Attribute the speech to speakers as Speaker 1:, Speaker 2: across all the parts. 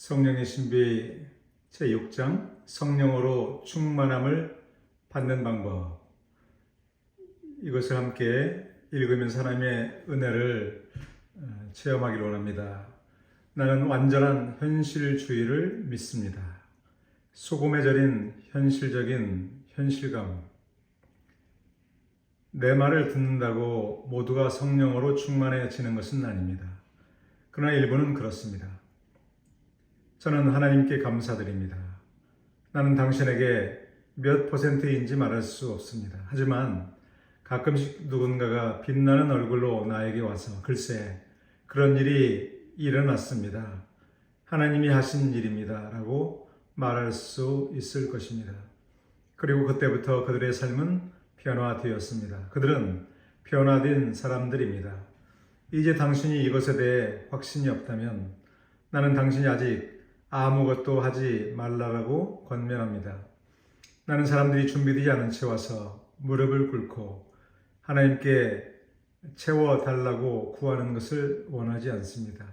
Speaker 1: 성령의 신비 제6장 성령으로 충만함을 받는 방법. 이것을 함께 읽으면서 하나님의 은혜를 체험하기를 원합니다. 나는 완전한 현실주의를 믿습니다. 소금에 절인 현실적인 현실감. 내 말을 듣는다고 모두가 성령으로 충만해지는 것은 아닙니다. 그러나 일부는 그렇습니다. 저는 하나님께 감사드립니다. 나는 당신에게 몇 %인지 말할 수 없습니다. 하지만 가끔씩 누군가가 빛나는 얼굴로 나에게 와서 글쎄 그런 일이 일어났습니다. 하나님이 하신 일입니다. 라고 말할 수 있을 것입니다. 그리고 그때부터 그들의 삶은 변화되었습니다. 그들은 변화된 사람들입니다. 이제 당신이 이것에 대해 확신이 없다면 나는 당신이 아직 아무것도 하지 말라고 권면합니다. 나는 사람들이 준비되지 않은 채 와서 무릎을 꿇고 하나님께 채워달라고 구하는 것을 원하지 않습니다.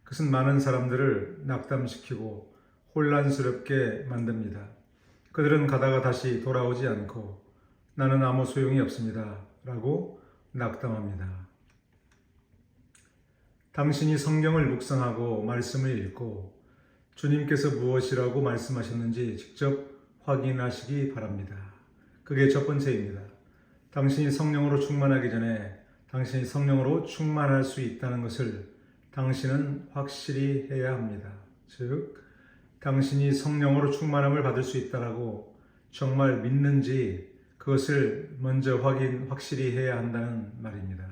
Speaker 1: 그것은 많은 사람들을 낙담시키고 혼란스럽게 만듭니다. 그들은 가다가 다시 돌아오지 않고 나는 아무 소용이 없습니다. 라고 낙담합니다. 당신이 성경을 묵상하고 말씀을 읽고 주님께서 무엇이라고 말씀하셨는지 직접 확인하시기 바랍니다. 그게 첫 번째입니다. 당신이 성령으로 충만하기 전에 당신이 성령으로 충만할 수 있다는 것을 당신은 확실히 해야 합니다. 즉, 당신이 성령으로 충만함을 받을 수 있다라고 정말 믿는지 그것을 먼저 확실히 해야 한다는 말입니다.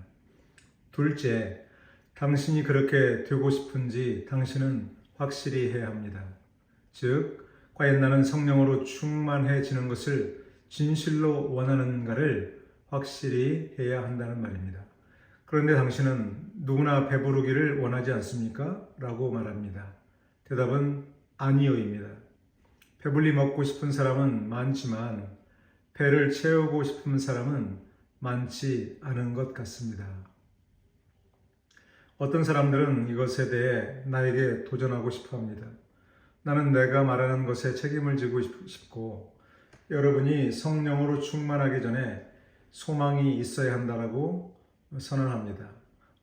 Speaker 1: 둘째, 당신이 그렇게 되고 싶은지 당신은 확실히 해야 합니다. 즉, 과연 나는 성령으로 충만해지는 것을 진실로 원하는가를 확실히 해야 한다는 말입니다. 그런데 당신은 누구나 배부르기를 원하지 않습니까? 라고 말합니다. 대답은 아니요입니다. 배불리 먹고 싶은 사람은 많지만 배를 채우고 싶은 사람은 많지 않은 것 같습니다. 어떤 사람들은 이것에 대해 나에게 도전하고 싶어 합니다. 나는 내가 말하는 것에 책임을 지고 싶고 여러분이 성령으로 충만하기 전에 소망이 있어야 한다고 선언합니다.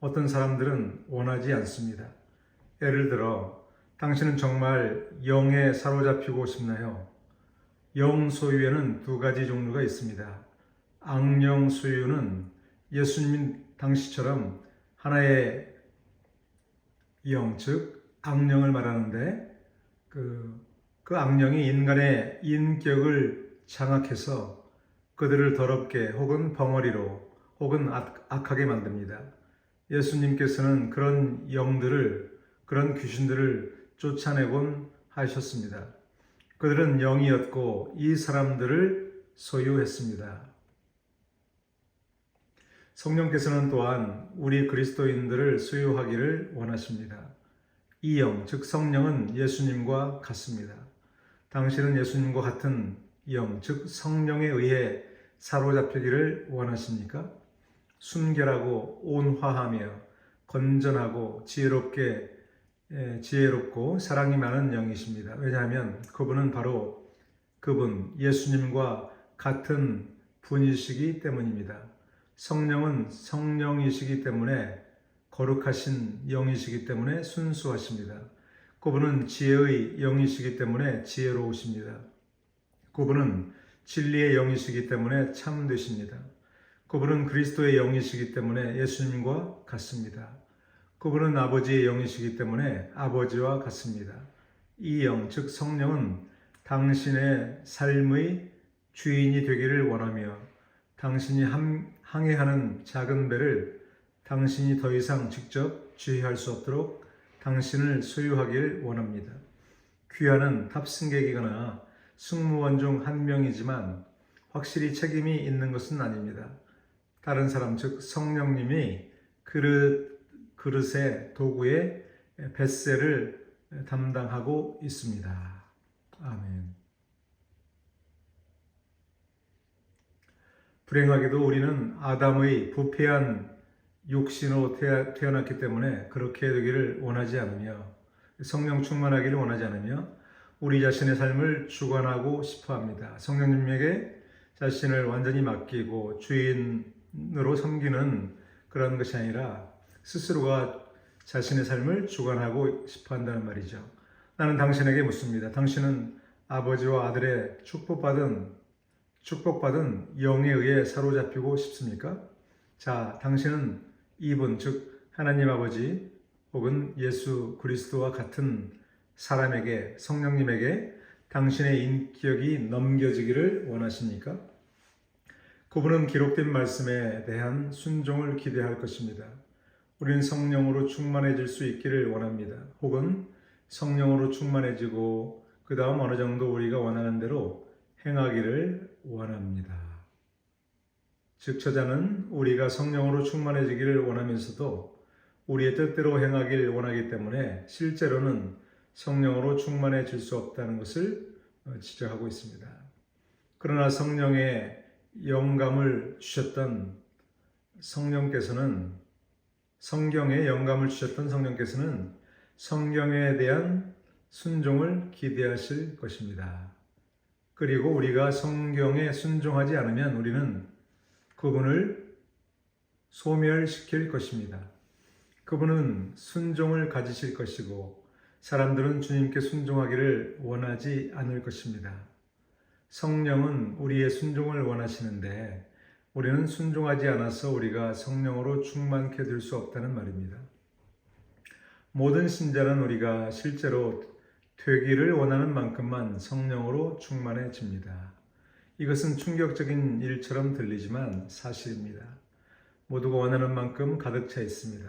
Speaker 1: 어떤 사람들은 원하지 않습니다. 예를 들어 당신은 정말 영에 사로잡히고 싶나요? 영 소유에는 두 가지 종류가 있습니다. 악령 소유는 예수님 당시처럼 하나의 영, 즉 악령을 말하는데 그 악령이 인간의 인격을 장악해서 그들을 더럽게 혹은 벙어리로 혹은 악하게 만듭니다. 예수님께서는 그런 영들을, 그런 귀신들을 쫓아내곤 하셨습니다. 그들은 영이었고 이 사람들을 소유했습니다. 성령께서는 또한 우리 그리스도인들을 소유하기를 원하십니다. 이 영, 즉 성령은 예수님과 같습니다. 당신은 예수님과 같은 영, 즉 성령에 의해 사로잡히기를 원하십니까? 순결하고 온화하며 건전하고 지혜롭고 사랑이 많은 영이십니다. 왜냐하면 그분은 바로 예수님과 같은 분이시기 때문입니다. 성령은 성령이시기 때문에 거룩하신 영이시기 때문에 순수하십니다. 그분은 지혜의 영이시기 때문에 지혜로우십니다. 그분은 진리의 영이시기 때문에 참되십니다. 그분은 그리스도의 영이시기 때문에 예수님과 같습니다. 그분은 아버지의 영이시기 때문에 아버지와 같습니다. 이 영, 즉 성령은 당신의 삶의 주인이 되기를 원하며 당신이 항해하는 작은 배를 당신이 더 이상 직접 지휘할 수 없도록 당신을 소유하길 원합니다. 귀하는 탑승객이거나 승무원 중 한 명이지만 확실히 책임이 있는 것은 아닙니다. 다른 사람, 즉 성령님이 그릇의 도구의 뱃새를 담당하고 있습니다. 아멘. 불행하게도 우리는 아담의 부패한 육신으로 태어났기 때문에 그렇게 되기를 원하지 않으며 성령 충만하기를 원하지 않으며 우리 자신의 삶을 주관하고 싶어 합니다. 성령님에게 자신을 완전히 맡기고 주인으로 섬기는 그런 것이 아니라 스스로가 자신의 삶을 주관하고 싶어 한다는 말이죠. 나는 당신에게 묻습니다. 당신은 아버지와 아들의 축복받은 영에 의해 사로잡히고 싶습니까? 자, 당신은 이분, 즉 하나님 아버지 혹은 예수 그리스도와 같은 사람에게, 성령님에게 당신의 인격이 넘겨지기를 원하십니까? 그분은 기록된 말씀에 대한 순종을 기대할 것입니다. 우리는 성령으로 충만해질 수 있기를 원합니다. 혹은 성령으로 충만해지고 그 다음 어느 정도 우리가 원하는 대로 행하기를 원합니다. 즉 저자는 우리가 성령으로 충만해지기를 원하면서도 우리의 뜻대로 행하길 원하기 때문에 실제로는 성령으로 충만해질 수 없다는 것을 지적하고 있습니다. 그러나 성령의 영감을 주셨던 성령께서는 성경에 영감을 주셨던 성령께서는 성경에 대한 순종을 기대하실 것입니다. 그리고 우리가 성경에 순종하지 않으면 우리는 그분을 소멸시킬 것입니다. 그분은 순종을 가지실 것이고 사람들은 주님께 순종하기를 원하지 않을 것입니다. 성령은 우리의 순종을 원하시는데 우리는 순종하지 않아서 우리가 성령으로 충만케 될 수 없다는 말입니다. 모든 신자는 우리가 실제로 되기를 원하는 만큼만 성령으로 충만해집니다. 이것은 충격적인 일처럼 들리지만 사실입니다. 모두가 원하는 만큼 가득 차 있습니다.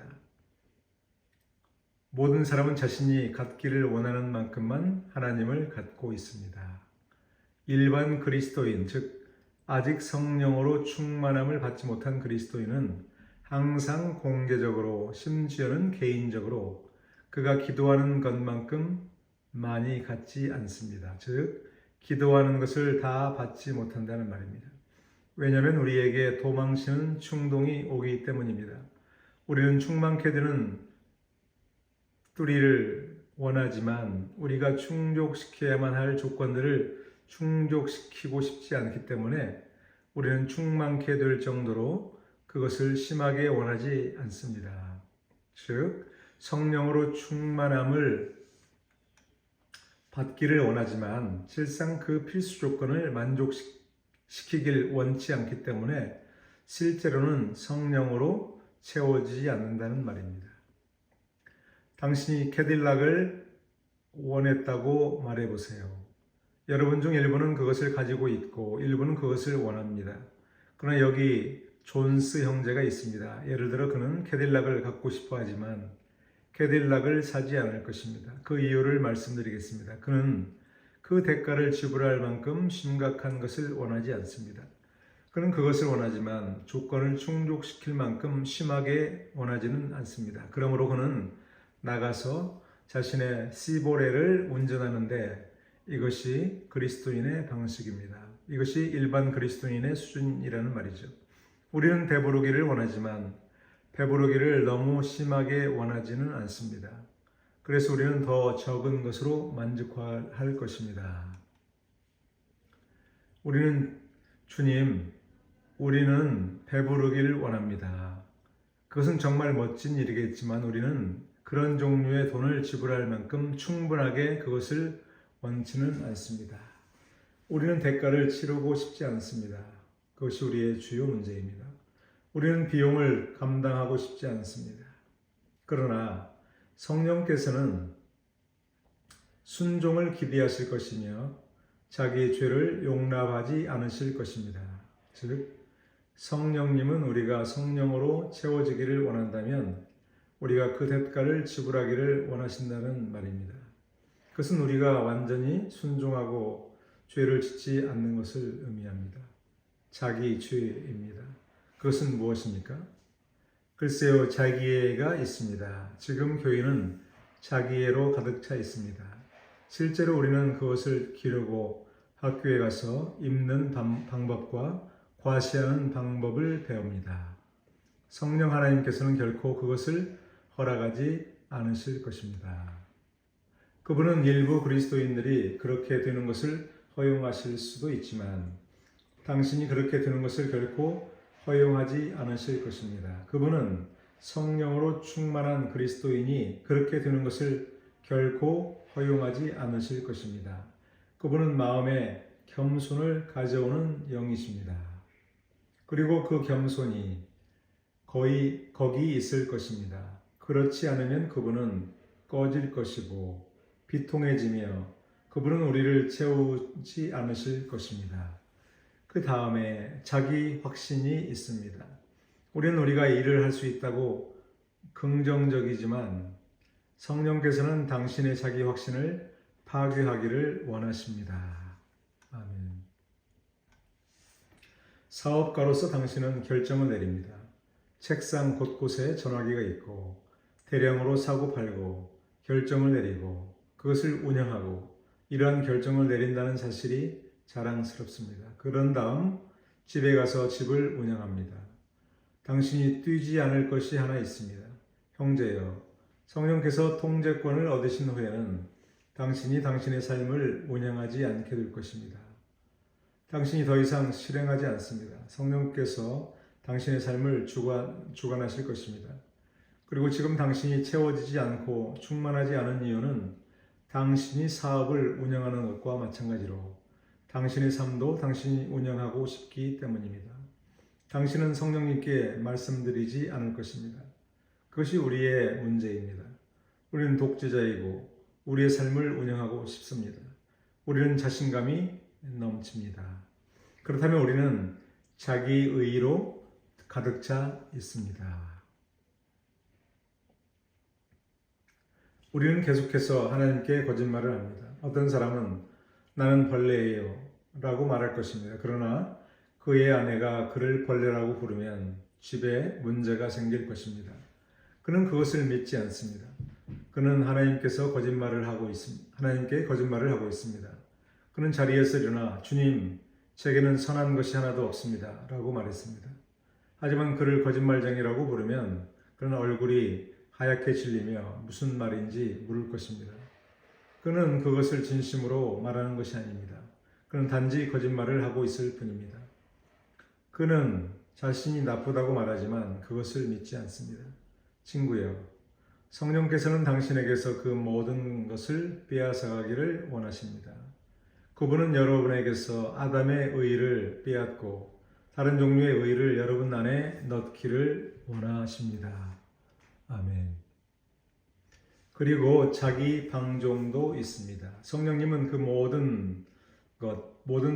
Speaker 1: 모든 사람은 자신이 갖기를 원하는 만큼만 하나님을 갖고 있습니다. 일반 그리스도인, 즉 아직 성령으로 충만함을 받지 못한 그리스도인은 항상 공개적으로 심지어는 개인적으로 그가 기도하는 것만큼 많이 갖지 않습니다. 즉 기도하는 것을 다 받지 못한다는 말입니다. 왜냐하면 우리에게 도망치는 충동이 오기 때문입니다. 우리는 충만케 되는 뚜리를 원하지만 우리가 충족시켜야만 할 조건들을 충족시키고 싶지 않기 때문에 우리는 충만케 될 정도로 그것을 심하게 원하지 않습니다. 즉 성령으로 충만함을 받기를 원하지만 실상 그 필수 조건을 만족시키길 원치 않기 때문에 실제로는 성령으로 채워지지 않는다는 말입니다. 당신이 캐딜락을 원했다고 말해보세요. 여러분 중 일부는 그것을 가지고 있고 일부는 그것을 원합니다. 그러나 여기 존스 형제가 있습니다. 예를 들어 그는 캐딜락을 갖고 싶어 하지만 캐딜락을 사지 않을 것입니다. 그 이유를 말씀드리겠습니다. 그는 그 대가를 지불할 만큼 심각한 것을 원하지 않습니다. 그는 그것을 원하지만 조건을 충족시킬 만큼 심하게 원하지는 않습니다. 그러므로 그는 나가서 자신의 시보레를 운전하는데 이것이 그리스도인의 방식입니다. 이것이 일반 그리스도인의 수준이라는 말이죠. 우리는 배부르기를 원하지만 배부르기를 너무 심하게 원하지는 않습니다. 그래서 우리는 더 적은 것으로 만족할 것입니다. 주님, 우리는 배부르기를 원합니다. 그것은 정말 멋진 일이겠지만 우리는 그런 종류의 돈을 지불할 만큼 충분하게 그것을 원치는 않습니다. 우리는 대가를 치르고 싶지 않습니다. 그것이 우리의 주요 문제입니다. 우리는 비용을 감당하고 싶지 않습니다. 그러나 성령께서는 순종을 기대하실 것이며 자기의 죄를 용납하지 않으실 것입니다. 즉 성령님은 우리가 성령으로 채워지기를 원한다면 우리가 그 대가를 지불하기를 원하신다는 말입니다. 그것은 우리가 완전히 순종하고 죄를 짓지 않는 것을 의미합니다. 자기 죄입니다. 그것은 무엇입니까? 글쎄요, 자기애가 있습니다. 지금 교회는 자기애로 가득 차 있습니다. 실제로 우리는 그것을 기르고 학교에 가서 입는 방법과 과시하는 방법을 배웁니다. 성령 하나님께서는 결코 그것을 허락하지 않으실 것입니다. 그분은 일부 그리스도인들이 그렇게 되는 것을 허용하실 수도 있지만 당신이 그렇게 되는 것을 결코 허용하지 않으실 것입니다. 그분은 성령으로 충만한 그리스도인이 그렇게 되는 것을 결코 허용하지 않으실 것입니다. 그분은 마음에 겸손을 가져오는 영이십니다. 그리고 그 겸손이 거기 있을 것입니다. 그렇지 않으면 그분은 꺼질 것이고 비통해지며 그분은 우리를 채우지 않으실 것입니다. 그 다음에 자기 확신이 있습니다. 우리가 일을 할 수 있다고 긍정적이지만 성령께서는 당신의 자기 확신을 파괴하기를 원하십니다. 아멘. 사업가로서 당신은 결정을 내립니다. 책상 곳곳에 전화기가 있고 대량으로 사고 팔고 결정을 내리고 그것을 운영하고 이러한 결정을 내린다는 사실이 자랑스럽습니다. 그런 다음 집에 가서 집을 운영합니다. 당신이 뛰지 않을 것이 하나 있습니다. 형제여, 성령께서 통제권을 얻으신 후에는 당신이 당신의 삶을 운영하지 않게 될 것입니다. 당신이 더 이상 실행하지 않습니다. 성령께서 당신의 삶을 주관하실 것입니다. 그리고 지금 당신이 채워지지 않고 충만하지 않은 이유는 당신이 사업을 운영하는 것과 마찬가지로 당신의 삶도 당신이 운영하고 싶기 때문입니다. 당신은 성령님께 말씀드리지 않을 것입니다. 그것이 우리의 문제입니다. 우리는 독재자이고 우리의 삶을 운영하고 싶습니다. 우리는 자신감이 넘칩니다. 그렇다면 우리는 자기 의로 가득 차 있습니다. 우리는 계속해서 하나님께 거짓말을 합니다. 어떤 사람은 나는 벌레예요 라고 말할 것입니다. 그러나 그의 아내가 그를 벌레라고 부르면 집에 문제가 생길 것입니다. 그는 그것을 믿지 않습니다. 그는 하나님께 거짓말을 하고 있습니다. 그는 자리에서 일어나 주님, 제게는 선한 것이 하나도 없습니다 라고 말했습니다. 하지만 그를 거짓말쟁이라고 부르면 그는 얼굴이 하얗게 질리며 무슨 말인지 물을 것입니다. 그는 그것을 진심으로 말하는 것이 아닙니다. 그는 단지 거짓말을 하고 있을 뿐입니다. 그는 자신이 나쁘다고 말하지만 그것을 믿지 않습니다. 친구여, 성령께서는 당신에게서 그 모든 것을 빼앗아가기를 원하십니다. 그분은 여러분에게서 아담의 의를 빼앗고 다른 종류의 의를 여러분 안에 넣기를 원하십니다. 아멘. 그리고 자기 방종도 있습니다. 성령님은 그 모든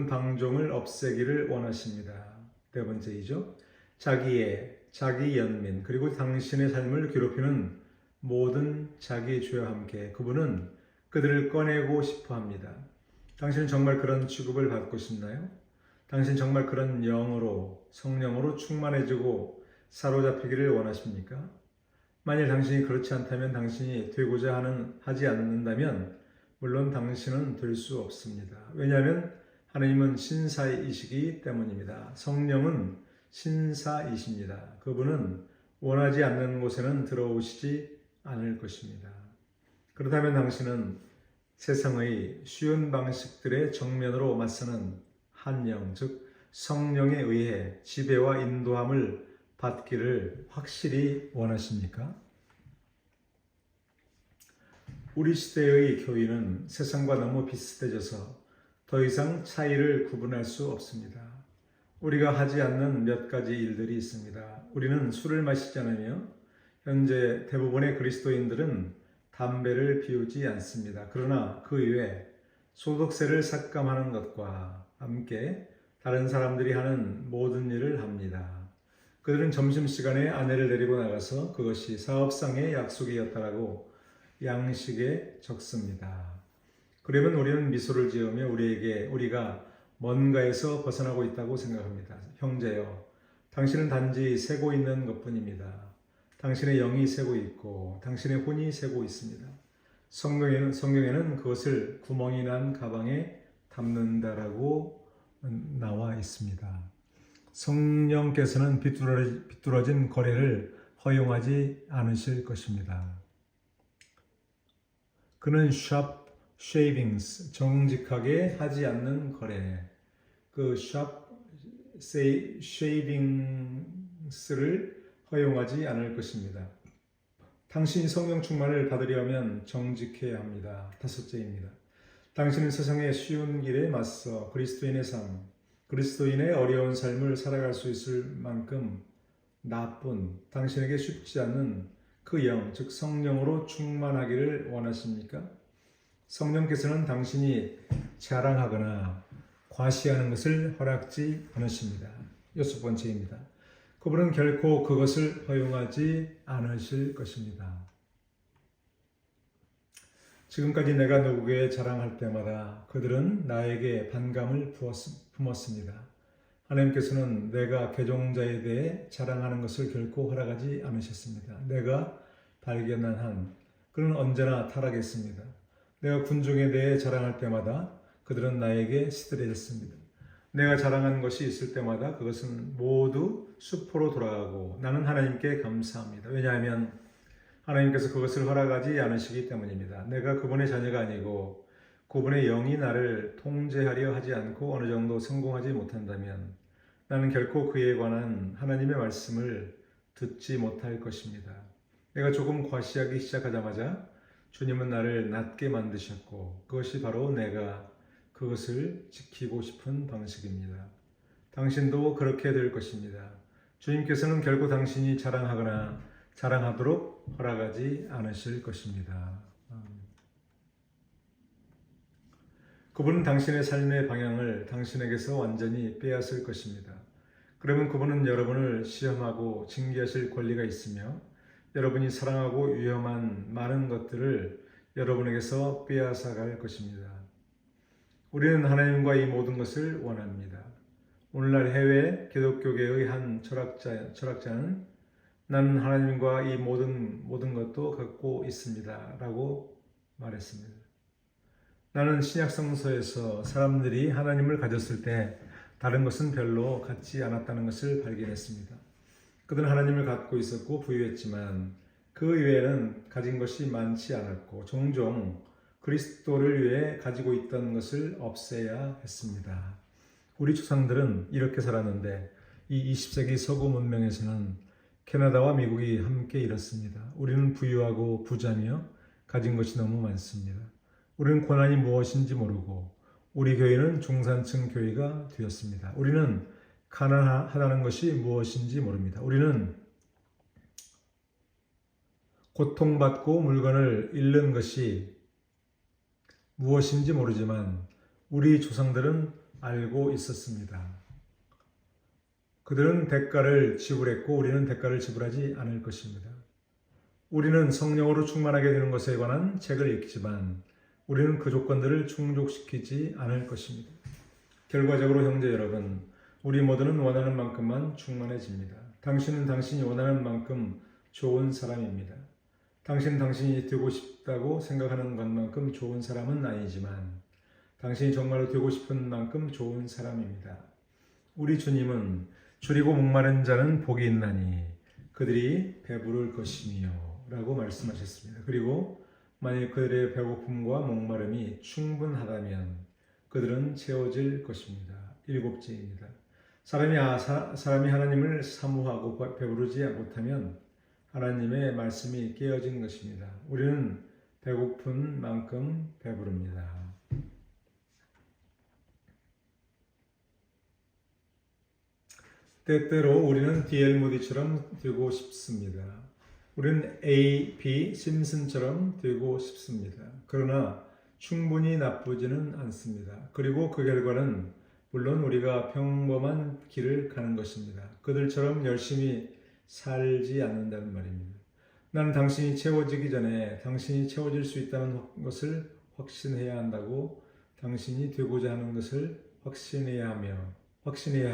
Speaker 1: 방종을 없애기를 원하십니다. 네 번째이죠. 자기 연민, 그리고 당신의 삶을 괴롭히는 모든 자기 죄와 함께 그분은 그들을 꺼내고 싶어 합니다. 당신은 정말 그런 취급을 받고 싶나요? 당신 정말 그런 성령으로 충만해지고 사로잡히기를 원하십니까? 만일 당신이 그렇지 않다면, 당신이 되고자 하지 않는다면 물론 당신은 될 수 없습니다. 왜냐하면 하나님은 신사이시기 때문입니다. 성령은 신사이십니다. 그분은 원하지 않는 곳에는 들어오시지 않을 것입니다. 그렇다면 당신은 세상의 쉬운 방식들의 정면으로 맞서는 한영, 즉 성령에 의해 지배와 인도함을 받기를 확실히 원하십니까? 우리 시대의 교인은 세상과 너무 비슷해져서 더 이상 차이를 구분할 수 없습니다. 우리가 하지 않는 몇 가지 일들이 있습니다. 우리는 술을 마시지 않으며 현재 대부분의 그리스도인들은 담배를 피우지 않습니다. 그러나 그 이외에 소득세를 삭감하는 것과 함께 다른 사람들이 하는 모든 일을 합니다. 그들은 점심시간에 아내를 데리고 나가서 그것이 사업상의 약속이었다라고 양식에 적습니다. 그러면 우리는 미소를 지으며 우리가 뭔가에서 벗어나고 있다고 생각합니다. 형제여, 당신은 단지 새고 있는 것뿐입니다. 당신의 영이 새고 있고 당신의 혼이 새고 있습니다. 성경에는 그것을 구멍이 난 가방에 담는다라고 나와 있습니다. 성령께서는 비뚤어진 거래를 허용하지 않으실 것입니다. 그는 shop shavings, 정직하게 하지 않는 거래. 그 shop shavings를 허용하지 않을 것입니다. 당신이 성령 충만을 받으려면 정직해야 합니다. 다섯째입니다. 당신은 세상의 쉬운 길에 맞서 그리스도인의 삶, 그리스도인의 어려운 삶을 살아갈 수 있을 만큼 나쁜, 당신에게 쉽지 않은 그 영, 즉 성령으로 충만하기를 원하십니까? 성령께서는 당신이 자랑하거나 과시하는 것을 허락지 않으십니다. 여섯 번째입니다. 그분은 결코 그것을 허용하지 않으실 것입니다. 지금까지 내가 누구에게 자랑할 때마다 그들은 나에게 반감을 품었습니다. 하나님께서는 내가 개종자에 대해 자랑하는 것을 결코 허락하지 않으셨습니다. 내가 발견한 한 그는 언제나 타락했습니다. 내가 군중에 대해 자랑할 때마다 그들은 나에게 시들해졌습니다. 내가 자랑하는 것이 있을 때마다 그것은 모두 수포로 돌아가고 나는 하나님께 감사합니다. 왜냐하면 하나님께서 그것을 허락하지 않으시기 때문입니다. 내가 그분의 자녀가 아니고 그분의 영이 나를 통제하려 하지 않고 어느 정도 성공하지 못한다면 나는 결코 그에 관한 하나님의 말씀을 듣지 못할 것입니다. 내가 조금 과시하기 시작하자마자 주님은 나를 낮게 만드셨고 그것이 바로 내가 그것을 지키고 싶은 방식입니다. 당신도 그렇게 될 것입니다. 주님께서는 결코 당신이 자랑하도록 허락하지 않으실 것입니다. 그분은 당신의 삶의 방향을 당신에게서 완전히 빼앗을 것입니다. 그러면 그분은 여러분을 시험하고 징계하실 권리가 있으며 여러분이 사랑하고 위험한 많은 것들을 여러분에게서 빼앗아 갈 것입니다. 우리는 하나님과 이 모든 것을 원합니다. 오늘날 해외 기독교계의 한 철학자는 나는 하나님과 이 모든 것도 갖고 있습니다. 라고 말했습니다. 나는 신약성서에서 사람들이 하나님을 가졌을 때 다른 것은 별로 갖지 않았다는 것을 발견했습니다. 그들은 하나님을 갖고 있었고 부유했지만 그 이외에는 가진 것이 많지 않았고 종종 그리스도를 위해 가지고 있던 것을 없애야 했습니다. 우리 조상들은 이렇게 살았는데 이 20세기 서구 문명에서는 캐나다와 미국이 함께 이렇습니다. 우리는 부유하고 부자며 가진 것이 너무 많습니다. 우리는 고난이 무엇인지 모르고 우리 교회는 중산층 교회가 되었습니다. 우리는 가난하다는 것이 무엇인지 모릅니다. 우리는 고통받고 물건을 잃는 것이 무엇인지 모르지만 우리 조상들은 알고 있었습니다. 그들은 대가를 지불했고 우리는 대가를 지불하지 않을 것입니다. 우리는 성령으로 충만하게 되는 것에 관한 책을 읽지만 우리는 그 조건들을 충족시키지 않을 것입니다. 결과적으로 형제 여러분, 우리 모두는 원하는 만큼만 충만해집니다. 당신은 당신이 원하는 만큼 좋은 사람입니다. 당신은 당신이 되고 싶다고 생각하는 것만큼 좋은 사람은 아니지만 당신이 정말로 되고 싶은 만큼 좋은 사람입니다. 우리 주님은 줄이고 목마른 자는 복이 있나니 그들이 배부를 것이며 라고 말씀하셨습니다. 그리고 만일 그들의 배고픔과 목마름이 충분하다면 그들은 채워질 것입니다. 일곱째입니다. 사람이 하나님을 사모하고 배부르지 못하면 하나님의 말씀이 깨어진 것입니다. 우리는 배고픈 만큼 배부릅니다. 때때로 우리는 D.L. 모디처럼 되고 싶습니다. 우리는 A.P. 심슨처럼 되고 싶습니다. 그러나 충분히 나쁘지는 않습니다. 그리고 그 결과는 물론 우리가 평범한 길을 가는 것입니다. 그들처럼 열심히 살지 않는다는 말입니다. 나는 당신이 채워지기 전에 당신이 채워질 수 있다는 것을 확신해야 한다고 당신이 되고자 하는 것을 확신해야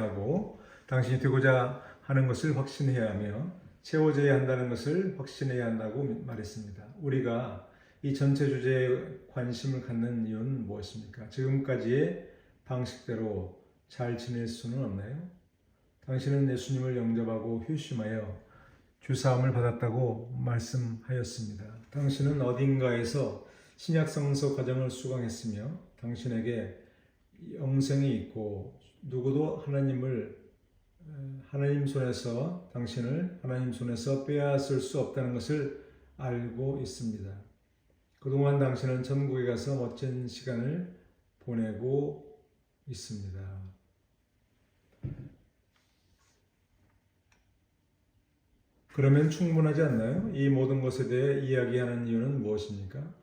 Speaker 1: 하고 당신이 되고자 하는 것을 확신해야 하며 채워져야 한다는 것을 확신해야 한다고 말했습니다. 우리가 이 전체 주제에 관심을 갖는 이유는 무엇입니까? 지금까지의 방식대로 잘 지낼 수는 없나요? 당신은 예수님을 영접하고 휴심하여 주사함을 받았다고 말씀하였습니다. 당신은 어딘가에서 신약 성서 과정을 수강했으며 당신에게 영생이 있고 누구도 하나님 손에서 당신을 하나님 손에서 빼앗을 수 없다는 것을 알고 있습니다. 그동안 당신은 천국에 가서 멋진 시간을 보내고 있습니다. 그러면 충분하지 않나요? 이 모든 것에 대해 이야기하는 이유는 무엇입니까?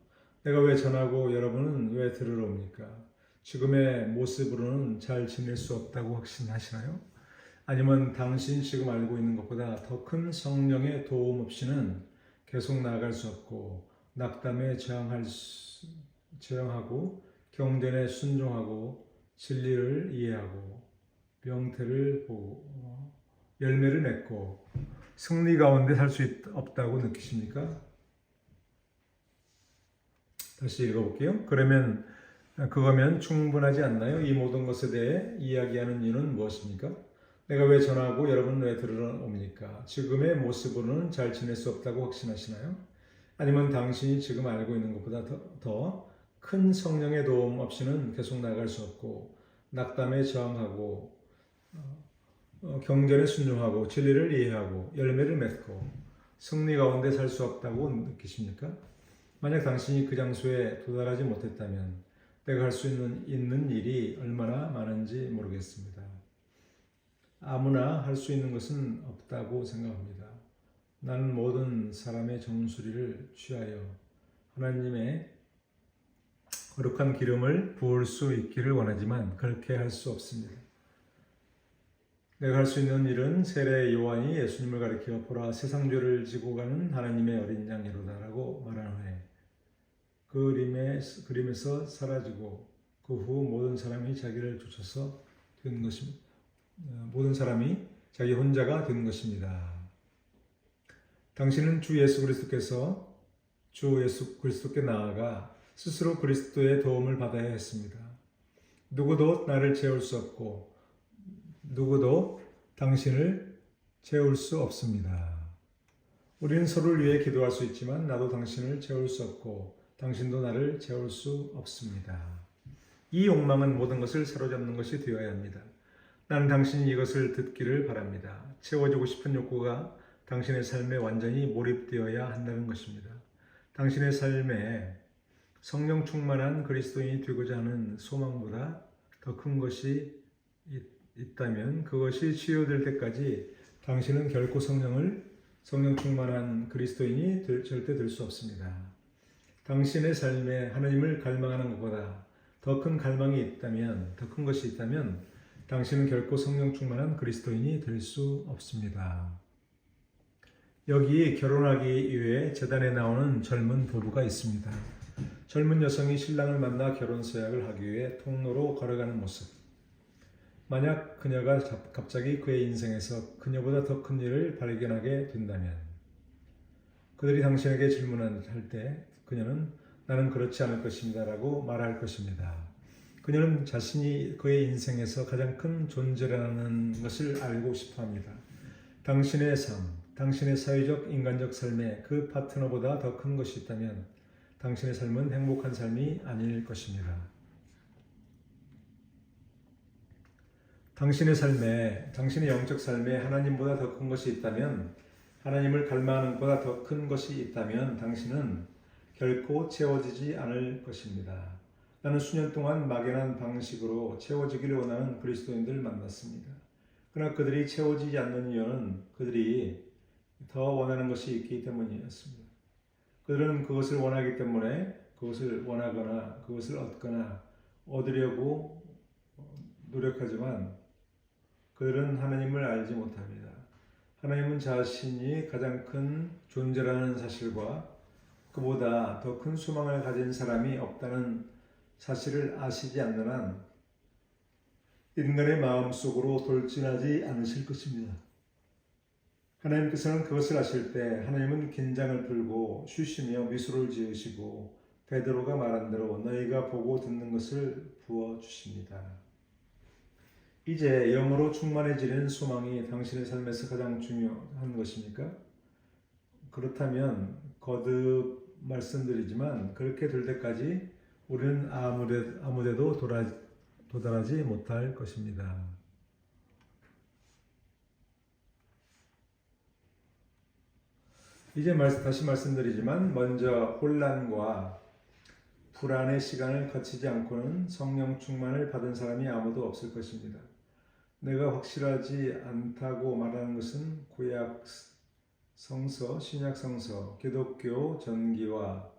Speaker 1: 내가 왜 전하고 여러분은 왜 들으러 옵니까? 지금의 모습으로는 잘 지낼 수 없다고 확신하시나요? 아니면 당신 지금 알고 있는 것보다 더 큰 성령의 도움 없이는 계속 나아갈 수 없고 낙담에 저항하고 경전에 순종하고 진리를 이해하고 명태를 보고 열매를 맺고 승리 가운데 살 수 없다고 느끼십니까? 다시 읽어볼게요. 그거면 충분하지 않나요? 이 모든 것에 대해 이야기하는 이유는 무엇입니까? 내가 왜 전하고 여러분은 왜 들으러 옵니까? 지금의 모습으로는 잘 지낼 수 없다고 확신하시나요? 아니면 당신이 지금 알고 있는 것보다 더 큰 성령의 도움 없이는 계속 나아갈 수 없고 낙담에 저항하고 경전에 순종하고 진리를 이해하고 열매를 맺고 승리 가운데 살 수 없다고 느끼십니까? 만약 당신이 그 장소에 도달하지 못했다면 내가 할 수 있는 일이 얼마나 많은지 모르겠습니다. 아무나 할 수 있는 것은 없다고 생각합니다. 나는 모든 사람의 정수리를 취하여 하나님의 거룩한 기름을 부을 수 있기를 원하지만 그렇게 할 수 없습니다. 내가 할 수 있는 일은 세례 요한이 예수님을 가리켜 보라 세상 죄를 지고 가는 하나님의 어린 양이로다라고 말한 후에 그림에서 사라지고 그 후 모든 사람이 자기를 쫓아서 된 것입니다. 모든 사람이 자기 혼자가 된 것입니다. 당신은 주 예수 그리스도께 나아가 스스로 그리스도의 도움을 받아야 했습니다. 누구도 나를 채울 수 없고 누구도 당신을 채울 수 없습니다. 우리는 서로를 위해 기도할 수 있지만 나도 당신을 채울 수 없고 당신도 나를 채울 수 없습니다. 이 욕망은 모든 것을 사로잡는 것이 되어야 합니다. 나는 당신이 이것을 듣기를 바랍니다. 채워지고 싶은 욕구가 당신의 삶에 완전히 몰입되어야 한다는 것입니다. 당신의 삶에 성령 충만한 그리스도인이 되고자 하는 소망보다 더 큰 것이 있다면 그것이 치유될 때까지 당신은 결코 성령 충만한 그리스도인이 절대 될 수 없습니다. 당신의 삶에 하나님을 갈망하는 것보다 더 큰 갈망이 있다면, 더 큰 것이 있다면 당신은 결코 성령 충만한 그리스도인이 될 수 없습니다. 여기 결혼하기 위해 제단에 나오는 젊은 부부가 있습니다. 젊은 여성이 신랑을 만나 결혼 서약을 하기 위해 통로로 걸어가는 모습. 만약 그녀가 갑자기 그의 인생에서 그녀보다 더 큰 일을 발견하게 된다면 그들이 당신에게 질문할 때 그녀는 나는 그렇지 않을 것입니다 라고 말할 것입니다. 그녀는 자신이 그의 인생에서 가장 큰 존재라는 것을 알고 싶어합니다. 당신의 삶, 당신의 사회적 인간적 삶에 그 파트너보다 더 큰 것이 있다면 당신의 삶은 행복한 삶이 아닐 것입니다. 당신의 영적 삶에 하나님보다 더 큰 것이 있다면, 하나님을 갈망하는 것보다 더 큰 것이 있다면 당신은 결코 채워지지 않을 것입니다. 나는 수년 동안 막연한 방식으로 채워지기를 원하는 그리스도인들을 만났습니다. 그러나 그들이 채워지지 않는 이유는 그들이 더 원하는 것이 있기 때문이었습니다. 그들은 그것을 원하기 때문에 그것을 원하거나 그것을 얻으려고 노력하지만 그들은 하나님을 알지 못합니다. 하나님은 자신이 가장 큰 존재라는 사실과 그보다 더 큰 소망을 가진 사람이 없다는 사실을 아시지 않는 한 인간의 마음속으로 돌진하지 않으실 것입니다. 하나님께서는 그것을 아실 때 하나님은 긴장을 풀고 쉬시며 미소를 지으시고 베드로가 말한 대로 너희가 보고 듣는 것을 부어주십니다. 이제 영으로 충만해지는 소망이 당신의 삶에서 가장 중요한 것입니까? 그렇다면 거듭 말씀드리지만 그렇게 될 때까지 우리는 아무데도 도달하지 못할 것입니다. 이제 다시 말씀드리지만 먼저 혼란과 불안의 시간을 거치지 않고는 성령 충만을 받은 사람이 아무도 없을 것입니다. 내가 확실하지 않다고 말하는 것은 구약 성서, 신약 성서, 기독교 전기와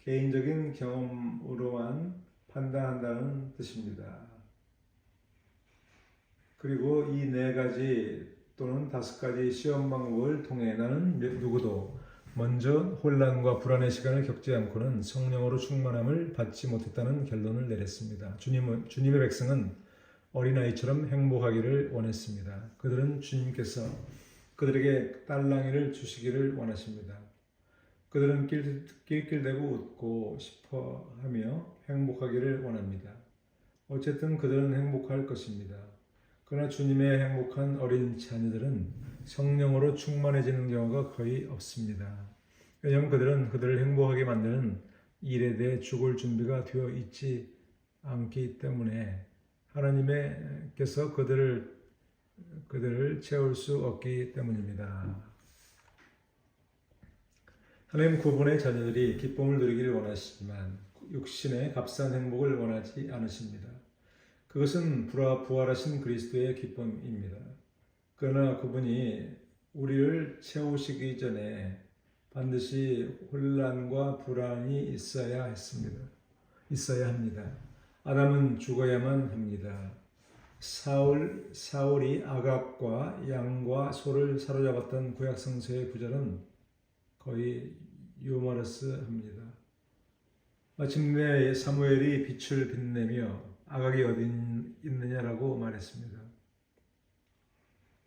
Speaker 1: 개인적인 경험으로만 판단한다는 뜻입니다. 그리고 이 4가지 또는 5가지 시험 방법을 통해 나는 누구도 먼저 혼란과 불안의 시간을 겪지 않고는 성령으로 충만함을 받지 못했다는 결론을 내렸습니다. 주님의 백성은 어린아이처럼 행복하기를 원했습니다. 그들은 주님께서 그들에게 딸랑이를 주시기를 원하십니다. 그들은 낄낄대고 웃고 싶어하며 행복하기를 원합니다. 어쨌든 그들은 행복할 것입니다. 그러나 주님의 행복한 어린 자녀들은 성령으로 충만해지는 경우가 거의 없습니다. 왜냐하면 그들은 그들을 행복하게 만드는 일에 대해 죽을 준비가 되어 있지 않기 때문에 하나님께서 그들을 채울 수 없기 때문입니다. 하나님 구분의 자녀들이 기쁨을 누리기를 원하시지만 육신의 값싼 행복을 원하지 않으십니다. 그것은 부활하신 그리스도의 기쁨입니다. 그러나 그분이 우리를 채우시기 전에 반드시 혼란과 불안이 있어야 합니다. 아담은 죽어야만 합니다. 사울이 아갑과 양과 소를 사로잡았던 구약 성서의 구절은 거의 유머러스합니다. 마침내 사무엘이 빛을 빛내며 아각이 어디 있느냐라고 말했습니다.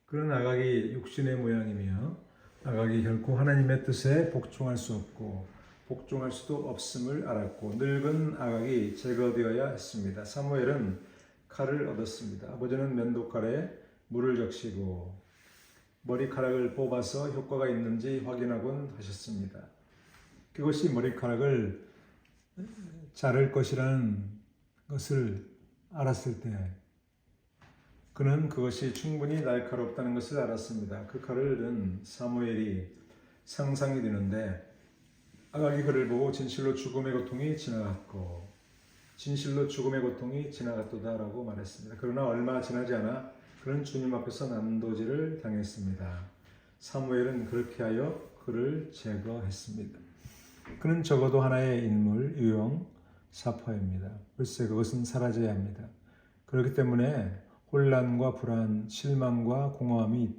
Speaker 1: 그런 아각이 육신의 모양이며 아각이 결코 하나님의 뜻에 복종할 수 없고 복종할 수도 없음을 알았고 늙은 아각이 제거되어야 했습니다. 사무엘은 칼을 얻었습니다. 아버지는 면도칼에 물을 적시고 머리카락을 뽑아서 효과가 있는지 확인하곤 하셨습니다. 그것이 머리카락을 자를 것이라는 것을 알았을 때 그는 그것이 충분히 날카롭다는 것을 알았습니다. 그 칼을 든 사무엘이 상상이 되는데 아각이 그를 보고 진실로 죽음의 고통이 지나갔도다라고 말했습니다. 그러나 얼마 지나지 않아 그는 주님 앞에서 난도질을 당했습니다. 사무엘은 그렇게 하여 그를 제거했습니다. 그는 적어도 하나의 인물, 유형, 사파입니다. 글쎄 그것은 사라져야 합니다. 그렇기 때문에 혼란과 불안, 실망과 공허함이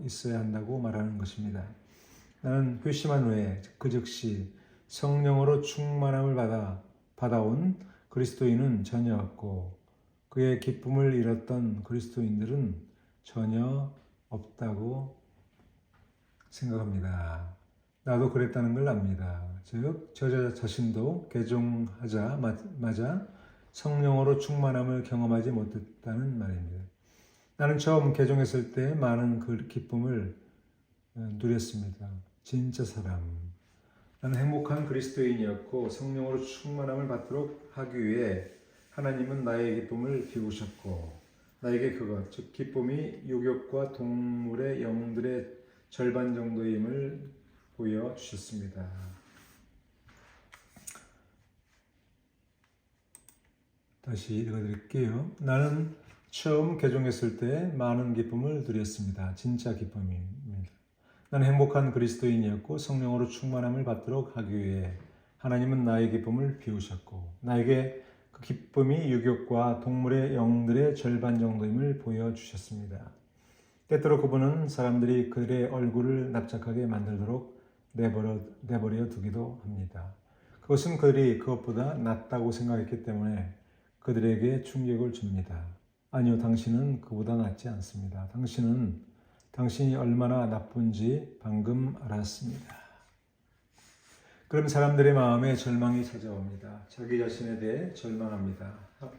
Speaker 1: 있어야 한다고 말하는 것입니다. 나는 회심한 후에 그 즉시 성령으로 충만함을 받아온 그리스도인은 전혀 없고 그의 기쁨을 잃었던 그리스도인들은 전혀 없다고 생각합니다. 나도 그랬다는 걸 압니다. 즉, 저 자신도 개종하자마자 성령으로 충만함을 경험하지 못했다는 말입니다. 나는 처음 개종했을 때 많은 그 기쁨을 누렸습니다. 진짜 사람. 나는 행복한 그리스도인이었고 성령으로 충만함을 받도록 하기 위해 하나님은 나의 기쁨을 비우셨고 나에게 그것, 즉 기쁨이 유격과 동물의 영들의 절반 정도임을 보여주셨습니다. 다시 읽어드릴게요. 나는 처음 개종했을 때 많은 기쁨을 누렸습니다. 진짜 기쁨입니다. 나는 행복한 그리스도인이었고 성령으로 충만함을 받도록 하기 위해 하나님은 나의 기쁨을 비우셨고 나에게 그 기쁨이 유격과 동물의 영들의 절반 정도임을 보여주셨습니다. 때때로 그분은 사람들이 그들의 얼굴을 납작하게 만들도록 내버려 두기도 합니다. 그것은 그들이 그것보다 낫다고 생각했기 때문에 그들에게 충격을 줍니다. 아니요, 당신은 그보다 낫지 않습니다. 당신이 얼마나 나쁜지 방금 알았습니다. 그럼 사람들의 마음에 절망이 찾아옵니다. 자기 자신에 대해 절망합니다.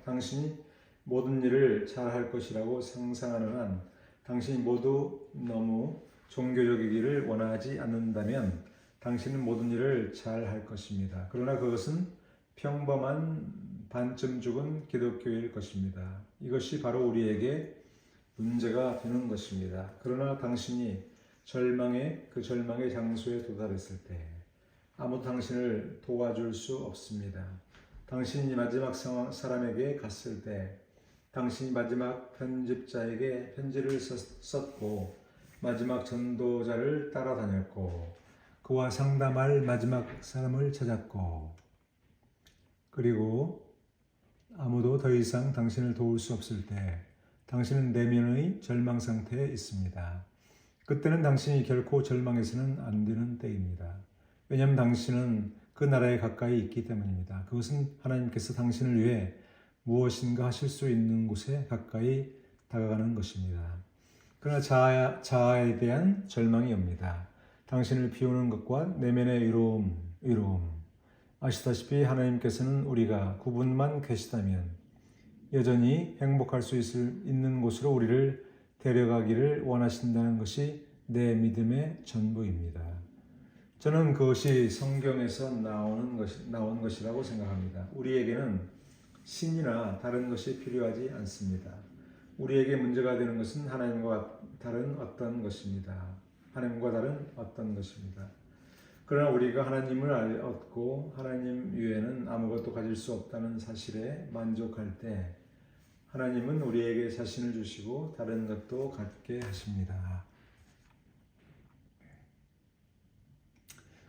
Speaker 1: 당신이 모든 일을 잘할 것이라고 상상하는 한 당신이 모두 너무 종교적이기를 원하지 않는다면 당신은 모든 일을 잘 할 것입니다. 그러나 그것은 평범한 반쯤 죽은 기독교일 것입니다. 이것이 바로 우리에게 문제가 되는 것입니다. 그러나 당신이 그 절망의 장소에 도달했을 때 아무도 당신을 도와줄 수 없습니다. 당신이 마지막 사람에게 갔을 때 당신이 마지막 편집자에게 편지를 썼고 마지막 전도자를 따라다녔고 그와 상담할 마지막 사람을 찾았고 그리고 아무도 더 이상 당신을 도울 수 없을 때 당신은 내면의 절망 상태에 있습니다. 그때는 당신이 결코 절망해서는 안 되는 때입니다. 왜냐하면 당신은 그 나라에 가까이 있기 때문입니다. 그것은 하나님께서 당신을 위해 무엇인가 하실 수 있는 곳에 가까이 다가가는 것입니다. 그러나 자아에 대한 절망이 옵니다. 당신을 비우는 것과 내면의 위로움. 아시다시피 하나님께서는 우리가 그분만 계시다면 여전히 행복할 수 있는 곳으로 우리를 데려가기를 원하신다는 것이 내 믿음의 전부입니다. 저는 그것이 성경에서 나온 것이라고 생각합니다. 우리에게는 신이나 다른 것이 필요하지 않습니다. 우리에게 문제가 되는 것은 하나님과 다른 어떤 것입니다. 그러나 우리가 하나님을 얻고 하나님 외에는 아무것도 가질 수 없다는 사실에 만족할 때 하나님은 우리에게 자신을 주시고 다른 것도 갖게 하십니다.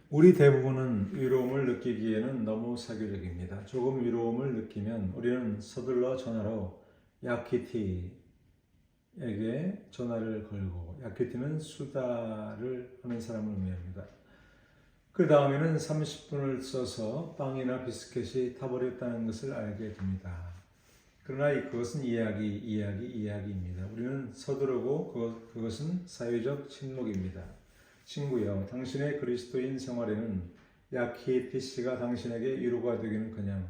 Speaker 1: 우리 대부분은 위로움을 느끼기에는 너무 사교적입니다. 조금 위로움을 느끼면 우리는 서둘러 전화로 야키티에게 전화를 걸고, 야키티는 수다를 하는 사람을 의미합니다. 그 다음에는 30분을 써서 빵이나 비스켓이 타버렸다는 것을 알게 됩니다. 그러나 그것은 이야기입니다. 우리는 서두르고 그것은 사회적 침묵입니다. 친구여, 당신의 그리스도인 생활에는 야키티 씨가 당신에게 위로가 되기는커녕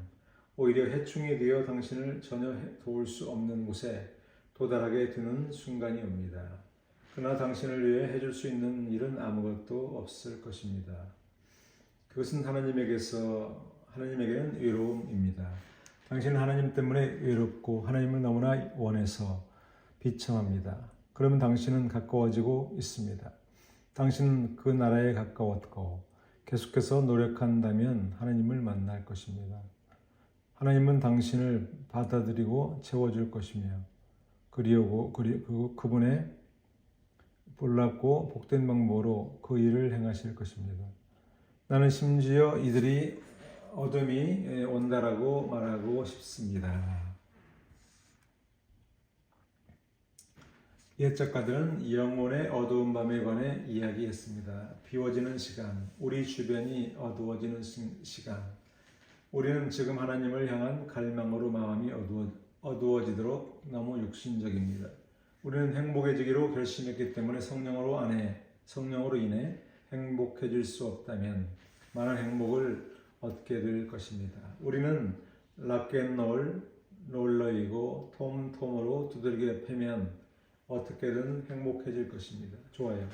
Speaker 1: 오히려 해충이 되어 당신을 전혀 도울 수 없는 곳에 도달하게 되는 순간이 옵니다. 그러나 당신을 위해 해줄 수 있는 일은 아무것도 없을 것입니다. 그것은 하나님에게는 외로움입니다. 당신은 하나님 때문에 외롭고 하나님을 너무나 원해서 비참합니다. 그러면 당신은 가까워지고 있습니다. 당신은 그 나라에 가까웠고 계속해서 노력한다면 하나님을 만날 것입니다. 하나님은 당신을 받아들이고 채워줄 것이며 그리고 그분의 놀랍고 복된 방법으로 그 일을 행하실 것입니다. 나는 심지어 이들이 어둠이 온다라고 말하고 싶습니다. 옛 작가들은 영혼의 어두운 밤에 관해 이야기했습니다. 비워지는 시간, 우리 주변이 어두워지는 시간. 우리는 지금 하나님을 향한 갈망으로 마음이 어두워지도록 너무 육신적입니다. 우리는 행복해지기로 결심했기 때문에 성령으로 인해 행복해질 수 없다면 많은 행복을 얻게 될 것입니다. 우리는 락앤롤러이고 톰으로 두들겨 패면 어떻게든 행복해질 것입니다. 좋아요.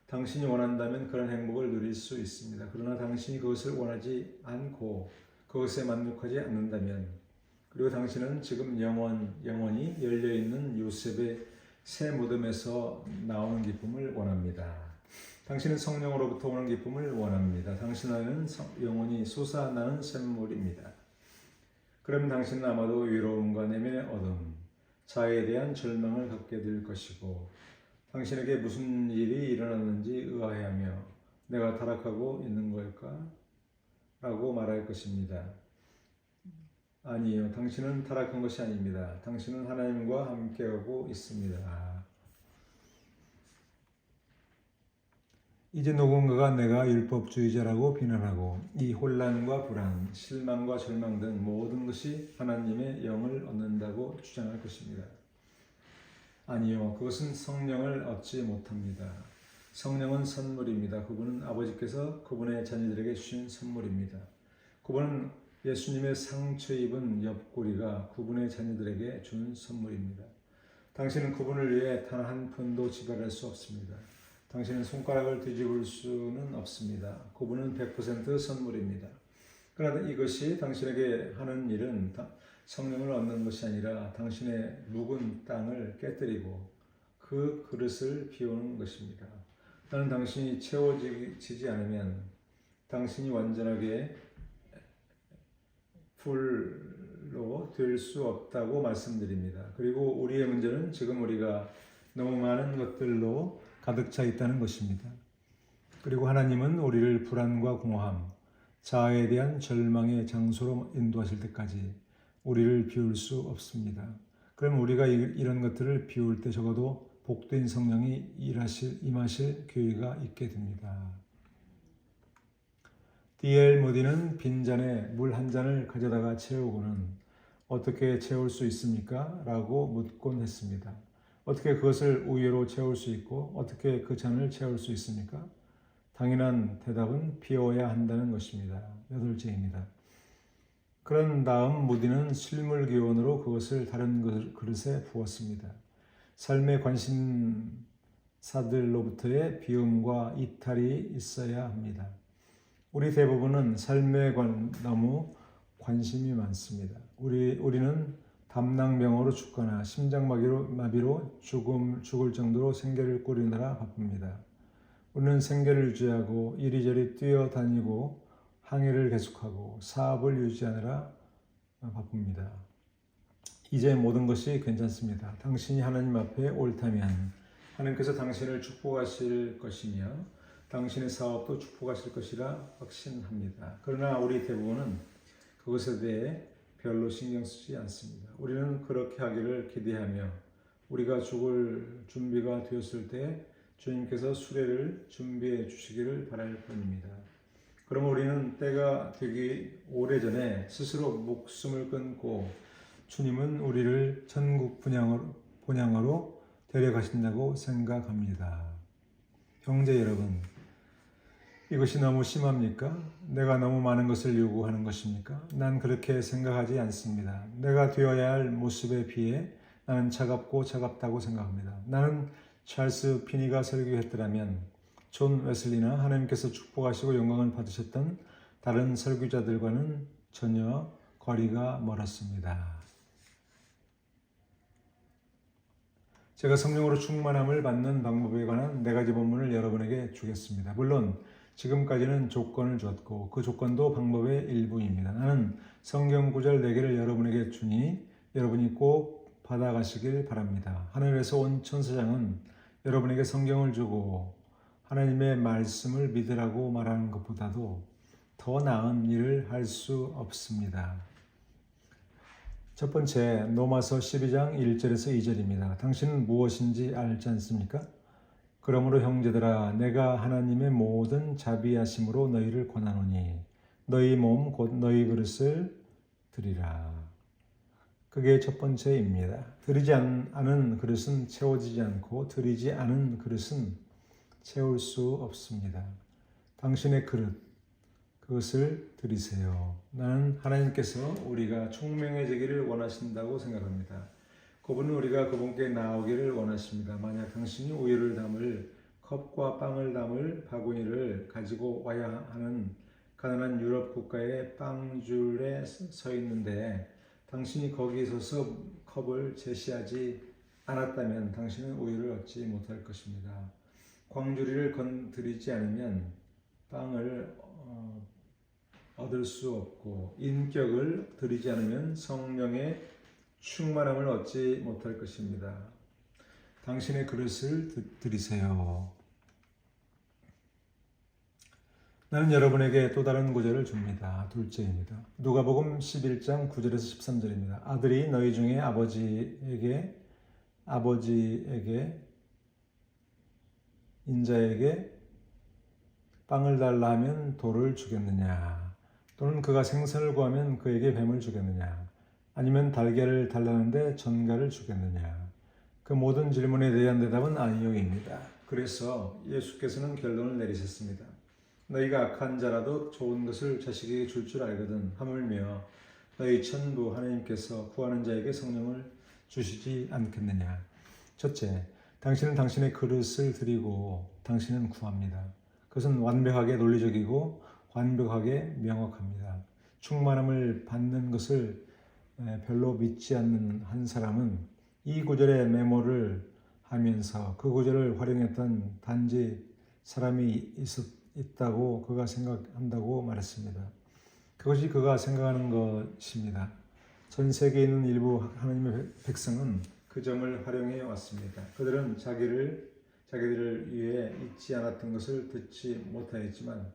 Speaker 1: 당신이 원한다면 그런 행복을 누릴 수 있습니다. 그러나 당신이 그것을 원하지 않고 그것에 만족하지 않는다면, 그리고 당신은 지금 영원히 열려있는 요셉의 새 무덤에서 나오는 기쁨을 원합니다. 당신은 성령으로부터 오는 기쁨을 원합니다. 당신 안에는 영원히 솟아나는 샘물입니다. 그러면 당신은 아마도 외로움과 내면의 어둠, 자아에 대한 절망을 갖게 될 것이고 당신에게 무슨 일이 일어났는지 의아해하며 내가 타락하고 있는 걸까? 라고 말할 것입니다. 아니요, 당신은 타락한 것이 아닙니다. 당신은 하나님과 함께하고 있습니다. 이제 누군가가 내가 율법주의자라고 비난하고 이 혼란과 불안, 실망과 절망 등 모든 것이 하나님의 영을 얻는다고 주장할 것입니다. 아니요, 그것은 성령을 얻지 못합니다. 성령은 선물입니다. 그분은 아버지께서 그분의 자녀들에게 주신 선물입니다. 그분은 예수님의 상처 입은 옆구리가 그분의 자녀들에게 준 선물입니다. 당신은 그분을 위해 단 한 푼도 지불할 수 없습니다. 당신은 손가락을 뒤집을 수는 없습니다. 구분은 100% 선물입니다. 그러나 이것이 당신에게 하는 일은 성령을 얻는 것이 아니라 당신의 묵은 땅을 깨뜨리고 그 그릇을 비우는 것입니다. 나는 당신이 채워지지 않으면 당신이 완전하게 풀로 될 수 없다고 말씀드립니다. 그리고 우리의 문제는 지금 우리가 너무 많은 것들로 가득 차 있다는 것입니다. 그리고 하나님은 우리를 불안과 공허함, 자아에 대한 절망의 장소로 인도하실 때까지 우리를 비울 수 없습니다. 그럼 우리가 이런 것들을 비울 때 적어도 복된 성령이 임하실 교회가 있게 됩니다. D.L. 모디는 빈잔에 물 한 잔을 가져다가 채우고는 어떻게 채울 수 있습니까? 라고 묻곤 했습니다. 어떻게 그것을 우유로 채울 수 있고 어떻게 그 잔을 채울 수 있습니까? 당연한 대답은 비워야 한다는 것입니다. 8제입니다. 그런 다음 모디는 실물 기원으로 그것을 다른 그릇에 부었습니다. 삶의 관심사들로부터의 비움과 이탈이 있어야 합니다. 우리 대부분은 삶에 너무 관심이 많습니다. 우리는 담낭병으로 죽거나 심장마비로 죽을 정도로 생계를 꾸리느라 바쁩니다. 우리는 생계를 유지하고 이리저리 뛰어다니고 항해를 계속하고 사업을 유지하느라 바쁩니다. 이제 모든 것이 괜찮습니다. 당신이 하나님 앞에 옳다면 하나님께서 당신을 축복하실 것이며 당신의 사업도 축복하실 것이라 확신합니다. 그러나 우리 대부분은 그것에 대해 별로 신경 쓰지 않습니다. 우리는 그렇게 하기를 기대하며 우리가 죽을 준비가 되었을 때 주님께서 수레를 준비해 주시기를 바랄 뿐입니다. 그럼 우리는 때가 되기 오래전에 스스로 목숨을 끊고 주님은 우리를 천국 본향으로 데려가신다고 생각합니다. 형제 여러분, 이것이 너무 심합니까? 내가 너무 많은 것을 요구하는 것입니까? 난 그렇게 생각하지 않습니다. 내가 되어야 할 모습에 비해 나는 차갑다고 생각합니다. 나는 찰스 피니가 설교했더라면 존 웨슬리나 하나님께서 축복하시고 영광을 받으셨던 다른 설교자들과는 전혀 거리가 멀었습니다. 제가 성령으로 충만함을 받는 방법에 관한 4가지 본문을 여러분에게 주겠습니다. 물론 지금까지는 조건을 줬고 그 조건도 방법의 일부입니다. 나는 성경 구절 4개를 여러분에게 주니 여러분이 꼭 받아가시길 바랍니다. 하늘에서 온 천사장은 여러분에게 성경을 주고 하나님의 말씀을 믿으라고 말하는 것보다도 더 나은 일을 할 수 없습니다. 첫 번째, 로마서 12장 1절에서 2절입니다. 당신은 무엇인지 알지 않습니까? 그러므로 형제들아, 내가 하나님의 모든 자비하심으로 너희를 권하노니 너희 몸 곧 너희 그릇을 드리라. 그게 첫 번째입니다. 드리지 않은 그릇은 채워지지 않고 드리지 않은 그릇은 채울 수 없습니다. 당신의 그릇, 그것을 드리세요. 나는 하나님께서 우리가 총명해지기를 원하신다고 생각합니다. 그분은 우리가 그분께 나오기를 원하십니다. 만약 당신이 우유를 담을 컵과 빵을 담을 바구니를 가지고 와야 하는 가난한 유럽 국가의 빵줄에 서 있는데 당신이 거기 서서 컵을 제시하지 않았다면 당신은 우유를 얻지 못할 것입니다. 광주리를 건드리지 않으면 빵을 얻을 수 없고 인격을 드리지 않으면 성령의 충만함을 얻지 못할 것입니다. 당신의 그릇을 드리세요. 나는 여러분에게 또 다른 구절을 줍니다. 둘째입니다. 누가복음 11장 9절에서 13절입니다. 아들이 너희 중에 아버지에게 인자에게 빵을 달라 하면 돌을 주겠느냐? 또는 그가 생선을 구하면 그에게 뱀을 주겠느냐? 아니면 달걀을 달라는데 전갈을 주겠느냐? 그 모든 질문에 대한 대답은 아니요입니다. 그래서 예수께서는 결론을 내리셨습니다. 너희가 악한 자라도 좋은 것을 자식에게 줄 줄 알거든 하물며 너희 천부 하나님께서 구하는 자에게 성령을 주시지 않겠느냐? 첫째, 당신은 당신의 그릇을 드리고 당신은 구합니다. 그것은 완벽하게 논리적이고 완벽하게 명확합니다. 충만함을 받는 것을 별로 믿지 않는 한 사람은 이 구절에 메모를 하면서 그 구절을 활용했던 단지 사람이 있다고 그가 생각한다고 말했습니다. 그것이 그가 생각하는 것입니다. 전 세계에 있는 일부 하나님의 백성은 그 점을 활용해 왔습니다. 그들은 자기들을 위해 잊지 않았던 것을 듣지 못하였지만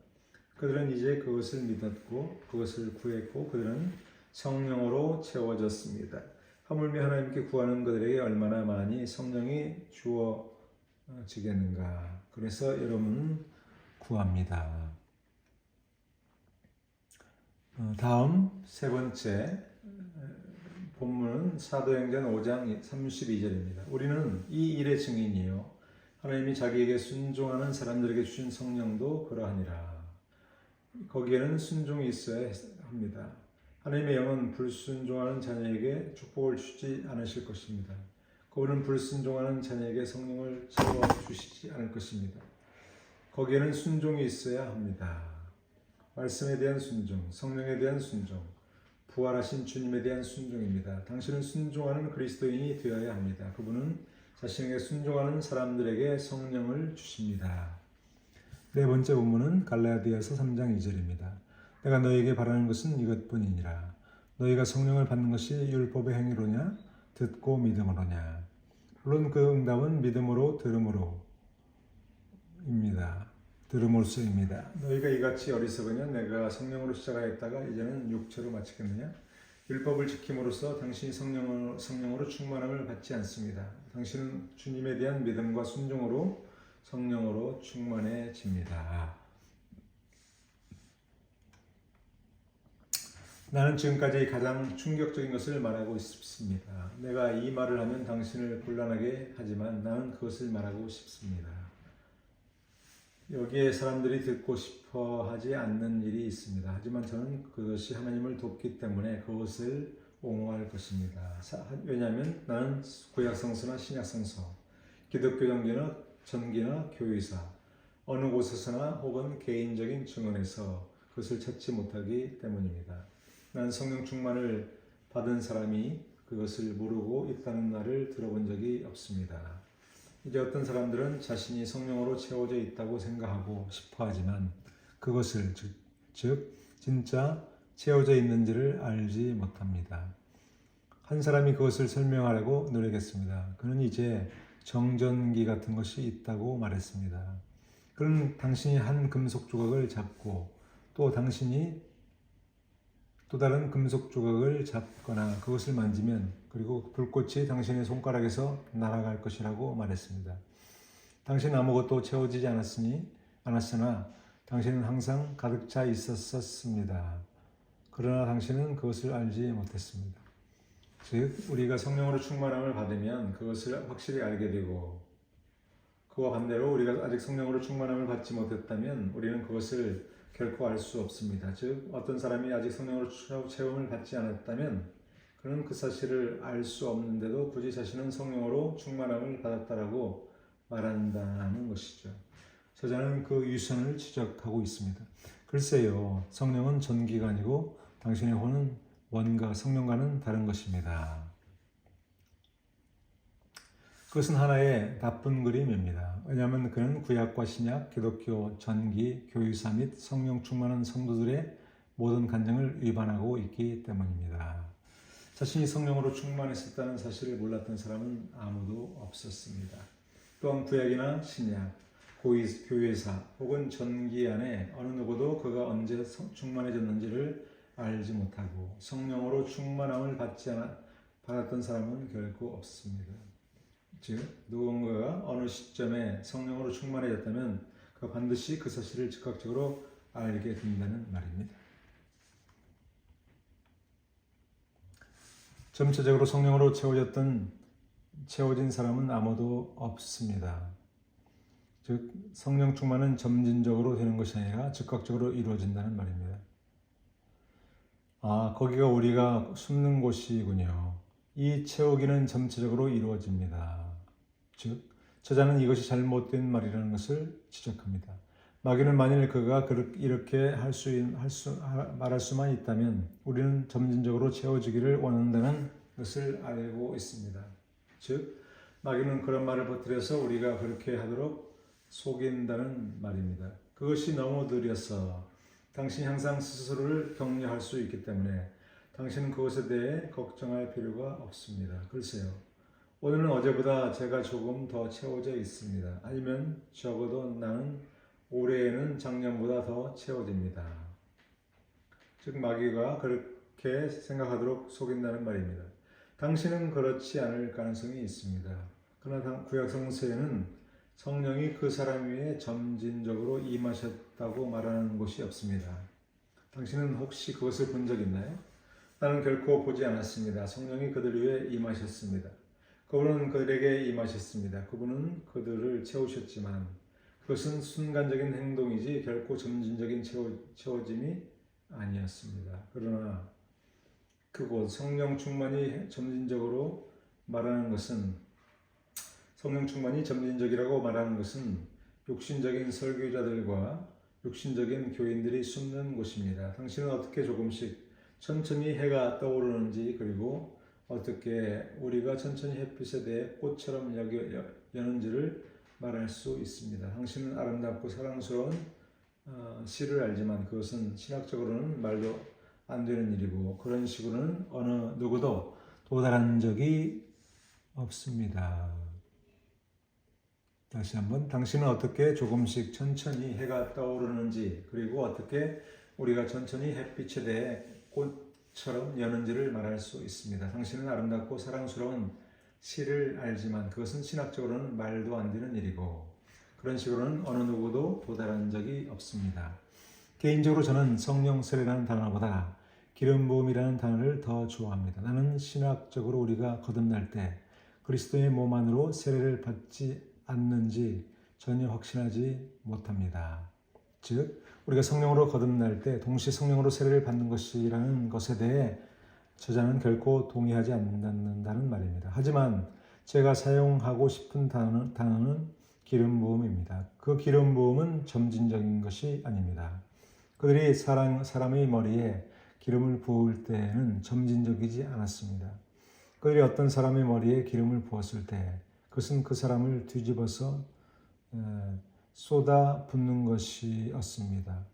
Speaker 1: 그들은 이제 그것을 믿었고 그것을 구했고 그들은 성령으로 채워졌습니다. 하물며 하나님께 구하는 그들에게 얼마나 많이 성령이 주어지겠는가. 그래서 여러분은 구합니다. 다음 세 번째 본문은 사도행전 5장 32절입니다. 우리는 이 일의 증인이요 하나님이 자기에게 순종하는 사람들에게 주신 성령도 그러하니라. 거기에는 순종이 있어야 합니다. 하나님의 영은 불순종하는 자녀에게 축복을 주지 않으실 것입니다. 그분은 불순종하는 자녀에게 성령을 채워 주시지 않을 것입니다. 거기에는 순종이 있어야 합니다. 말씀에 대한 순종, 성령에 대한 순종, 부활하신 주님에 대한 순종입니다. 당신은 순종하는 그리스도인이 되어야 합니다. 그분은 자신에게 순종하는 사람들에게 성령을 주십니다. 네 번째 본문은 갈라디아서 3장 2절입니다. 내가 너에게 바라는 것은 이것뿐이니라. 너희가 성령을 받는 것이 율법의 행위로냐 듣고 믿음으로냐. 물론 그 응답은 믿음으로 들음으로입니다. 들음으로써입니다. 너희가 이같이 어리석으냐 내가 성령으로 시작하였다가 이제는 육체로 마치겠느냐. 율법을 지킴으로써 당신이 성령으로 충만함을 받지 않습니다. 당신은 주님에 대한 믿음과 순종으로 성령으로 충만해집니다. 나는 지금까지 가장 충격적인 것을 말하고 싶습니다. 내가 이 말을 하면 당신을 곤란하게 하지만 나는 그것을 말하고 싶습니다. 여기에 사람들이 듣고 싶어 하지 않는 일이 있습니다. 하지만 저는 그것이 하나님을 돕기 때문에 그것을 옹호할 것입니다. 왜냐하면 나는 구약성서나 신약성서, 기독교 전기나 교의사, 어느 곳에서나 혹은 개인적인 증언에서 그것을 찾지 못하기 때문입니다. 난 성령 충만을 받은 사람이 그것을 모르고 있다는 말을 들어본 적이 없습니다. 이제 어떤 사람들은 자신이 성령으로 채워져 있다고 생각하고 싶어 하지만 그것을 즉 진짜 채워져 있는지를 알지 못합니다. 한 사람이 그것을 설명하려고 노력했습니다. 그는 이제 정전기 같은 것이 있다고 말했습니다. 그는 당신이 한 금속 조각을 잡고 또 당신이 또 다른 금속 조각을 잡거나 그것을 만지면 그리고 불꽃이 당신의 손가락에서 날아갈 것이라고 말했습니다. 당신은 아무것도 채워지지 않았으나 당신은 항상 가득 차 있었습니다. 그러나 당신은 그것을 알지 못했습니다. 즉 우리가 성령으로 충만함을 받으면 그것을 확실히 알게 되고 그와 반대로 우리가 아직 성령으로 충만함을 받지 못했다면 우리는 그것을 결코 알 수 없습니다. 즉 어떤 사람이 아직 성령으로 체험을 받지 않았다면 그는 그 사실을 알 수 없는데도 굳이 자신은 성령으로 충만함을 받았다라고 말한다는 것이죠. 저자는 그 유선을 지적하고 있습니다. 글쎄요, 성령은 전기가 아니고 당신의 혼은 성령과는 다른 것입니다. 그것은 하나의 나쁜 그림입니다. 왜냐하면 그는 구약과 신약, 기독교, 전기, 교유사 및 성령 충만한 성도들의 모든 간증을 위반하고 있기 때문입니다. 자신이 성령으로 충만했었다는 사실을 몰랐던 사람은 아무도 없었습니다. 또한 구약이나 신약, 교회사 혹은 전기 안에 어느 누구도 그가 언제 충만해졌는지를 알지 못하고 성령으로 충만함을 받았던 사람은 결코 없습니다. 즉 누군가가 어느 시점에 성령으로 충만해졌다면 그가 반드시 그 사실을 즉각적으로 알게 된다는 말입니다. 전체적으로 성령으로 채워진 사람은 아무도 없습니다. 즉 성령 충만은 점진적으로 되는 것이 아니라 즉각적으로 이루어진다는 말입니다. 거기가 우리가 숨는 곳이군요. 이 채우기는 점차적으로 이루어집니다. 즉 저자는 이것이 잘못된 말이라는 것을 지적합니다. 마귀는 만일 그가 이렇게 말할 수만 있다면 우리는 점진적으로 채워지기를 원한다는 것을 알고 있습니다. 즉, 마귀는 그런 말을 퍼뜨려서 우리가 그렇게 하도록 속인다는 말입니다. 그것이 너무 느려서 당신이 항상 스스로를 격려할 수 있기 때문에 당신은 그것에 대해 걱정할 필요가 없습니다. 글쎄요. 오늘은 어제보다 제가 조금 더 채워져 있습니다. 아니면 적어도 나는 올해에는 작년보다 더 채워집니다. 즉 마귀가 그렇게 생각하도록 속인다는 말입니다. 당신은 그렇지 않을 가능성이 있습니다. 그러나 구약 성서에는 성령이 그 사람 위에 점진적으로 임하셨다고 말하는 곳이 없습니다. 당신은 혹시 그것을 본 적 있나요? 나는 결코 보지 않았습니다. 성령이 그들 위에 임하셨습니다. 그분은 그들에게 임하셨습니다. 그분은 그들을 채우셨지만 그것은 순간적인 행동이지 결코 점진적인 채워짐이 아니었습니다. 그러나 그곳 성령 충만이 점진적으로 말하는 것은 성령 충만이 점진적이라고 말하는 것은 육신적인 설교자들과 육신적인 교인들이 숨는 곳입니다. 당신은 어떻게 조금씩 천천히 해가 떠오르는지 그리고 어떻게 우리가 천천히 햇빛에 대해 꽃처럼 여는지를 말할 수 있습니다. 당신은 아름답고 사랑스러운 시를 알지만 그것은 신학적으로는 말도 안 되는 일이고 그런 식으로는 어느 누구도 도달한 적이 없습니다. 다시 한번 당신은 어떻게 조금씩 천천히 해가 떠오르는지 그리고 어떻게 우리가 천천히 햇빛에 대해 꽃처럼 여는지를 말할 수 있습니다. 당신은 아름답고 사랑스러운 시를 알지만 그것은 신학적으로는 말도 안 되는 일이고 그런 식으로는 어느 누구도 도달한 적이 없습니다. 개인적으로 저는 성령 세례라는 단어보다 기름 부음이라는 단어를 더 좋아합니다. 나는 신학적으로 우리가 거듭날 때 그리스도의 몸 안으로 세례를 받지 않는지 전혀 확신하지 못합니다. 즉 우리가 성령으로 거듭날 때 동시에 성령으로 세례를 받는 것이라는 것에 대해 저자는 결코 동의하지 않는다는 말입니다. 하지만 제가 사용하고 싶은 단어는 기름 부음입니다. 그 기름 부음은 점진적인 것이 아닙니다. 그들이 사람의 머리에 기름을 부을 때에는 점진적이지 않았습니다. 그들이 어떤 사람의 머리에 기름을 부었을 때 그것은 그 사람을 뒤집어서 쏟아 붓는 것이었습니다.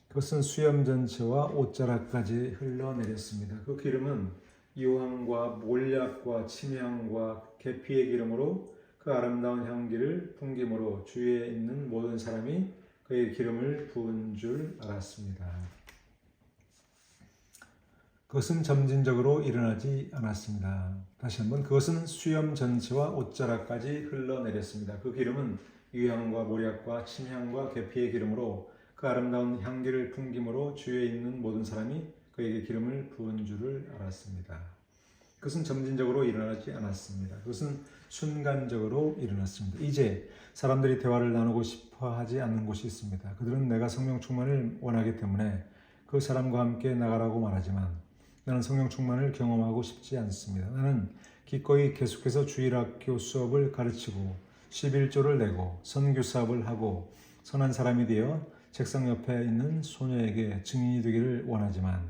Speaker 1: 그것은 수염 전체와 옷자락까지 흘러내렸습니다. 그 기름은 유황과 몰약과 침향과 계피의 기름으로 그 아름다운 향기를 풍김으로 주위에 있는 모든 사람이 그의 기름을 부은 줄 알았습니다. 그것은 점진적으로 일어나지 않았습니다. 다시 한번 그것은 수염 전체와 옷자락까지 흘러내렸습니다. 그 기름은 유향과 몰약과 침향과 계피의 기름으로 그 아름다운 향기를 풍김으로 주위에 있는 모든 사람이 그에게 기름을 부은 줄을 알았습니다. 그것은 점진적으로 일어나지 않았습니다. 그것은 순간적으로 일어났습니다. 이제 사람들이 대화를 나누고 싶어 하지 않는 곳이 있습니다. 그들은 내가 성령 충만을 원하기 때문에 그 사람과 함께 나가라고 말하지만 나는 성령 충만을 경험하고 싶지 않습니다. 나는 기꺼이 계속해서 주일학교 수업을 가르치고 11조를 내고 선교 사업을 하고 선한 사람이 되어 책상 옆에 있는 소녀에게 증인이 되기를 원하지만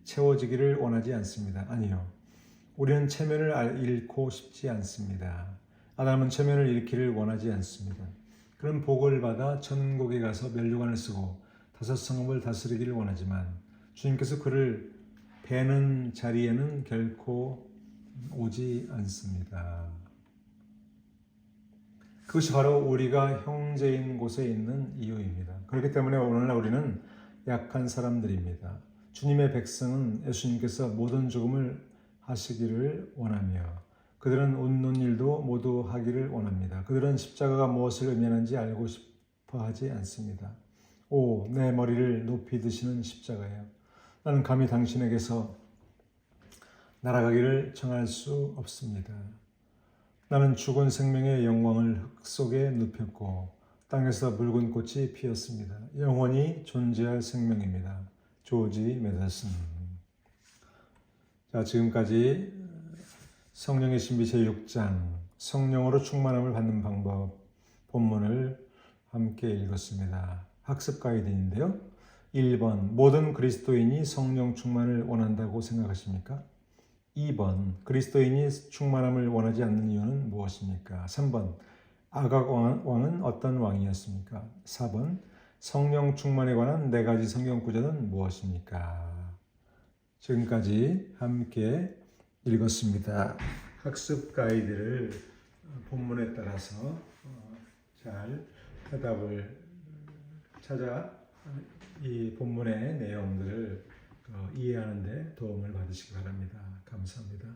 Speaker 1: 채워지기를 원하지 않습니다. 아니요. 우리는 체면을 잃고 싶지 않습니다. 아담은 체면을 잃기를 원하지 않습니다. 그는 복을 받아 천국에 가서 면류관을 쓰고 5 성읍을 다스리기를 원하지만 주님께서 그를 베는 자리에는 결코 오지 않습니다. 그것이 바로 우리가 형제인 곳에 있는 이유입니다. 그렇기 때문에 오늘날 우리는 약한 사람들입니다. 주님의 백성은 예수님께서 모든 죽음을 하시기를 원하며 그들은 웃는 일도 모두 하기를 원합니다. 그들은 십자가가 무엇을 의미하는지 알고 싶어 하지 않습니다. 오, 내 머리를 높이 드시는 십자가요. 나는 감히 당신에게서 날아가기를 정할 수 없습니다. 나는 죽은 생명의 영광을 흙 속에 눕혔고 땅에서 붉은 꽃이 피었습니다. 영원히 존재할 생명입니다. 조지 메더슨. 자, 지금까지 성령의 신비 제6장 성령으로 충만함을 받는 방법 본문을 함께 읽었습니다. 학습 가이드인데요. 1번 모든 그리스도인이 성령 충만을 원한다고 생각하십니까? 2번 그리스도인이 충만함을 원하지 않는 이유는 무엇입니까? 3번 아각 왕은 어떤 왕이었습니까? 4번 성령 충만에 관한 4가지 성경 구절은 무엇입니까? 지금까지 함께 읽었습니다. 학습 가이드를 본문에 따라서 잘 해답을 찾아 이 본문의 내용들을 이해하는 데 도움을 받으시기 바랍니다. 감사합니다.